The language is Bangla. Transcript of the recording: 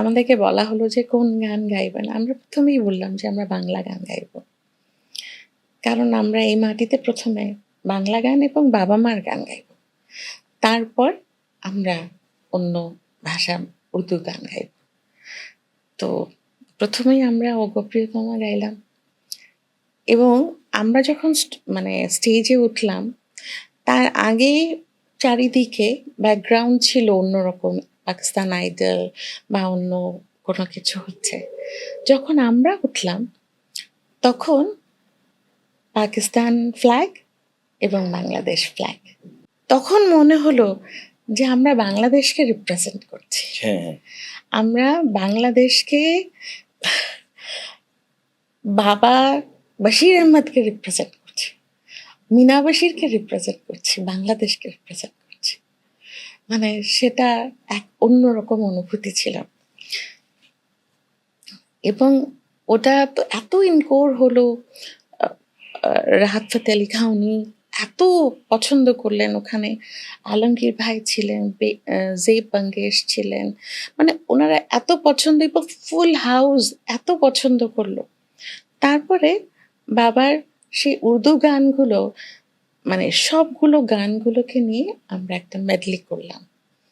আমাদেরকে বলা হলো যে কোন গান গাইবেন? আমরা ১ম এই বললাম যে আমরা বাংলা গান গাইব। কারণ আমরা এই মাটিতে ১ম এ বাংলা গান এবং বাবা-মার গান গাইব। তারপর আমরা অন্য ভাষা উর্দু গান গাইব। তো ১ম এই আমরা ওগো প্রিয়তমা গাইলাম এবং আমরা যখন মানে স্টেজে উঠলাম, তার আগেই চারিদিকে ব্যাকগ্রাউন্ড ছিল অন্যরকম। পাকিস্তান আইডল বা অন্য কোনো কিছু হচ্ছে। যখন আমরা উঠলাম, তখন পাকিস্তান ফ্ল্যাগ এবং বাংলাদেশ ফ্ল্যাগ। তখন মনে হলো যে আমরা বাংলাদেশকে রিপ্রেজেন্ট করছি। হ্যাঁ। আমরা বাংলাদেশকে বাবা বশির আহমদকে রিপ্রেজেন্ট করছি। মিনা বশিরকে রিপ্রেজেন্ট করছি, বাংলাদেশকে রিপ্রেজেন্ট করছি। মানে সেটা এক অন্যরকম অনুভূতি ছিল। এবং ওটা তো এত এনকোর হলো, আ আ রাহাত ফাতে আলী খাঁ উনি এত পছন্দ করলেন ওখানে। আলমগীর ভাই ছিলেন, জেব বাঙ্গেশ ছিলেন। মানে উনারা এত পছন্দ এবং ফুল হাউস এত পছন্দ করল। তারপরে বাবার সেই উর্দু গানগুলো মানে সবগুলো গানগুলোকে নিয়ে আমরা একটা মেডলি করলাম।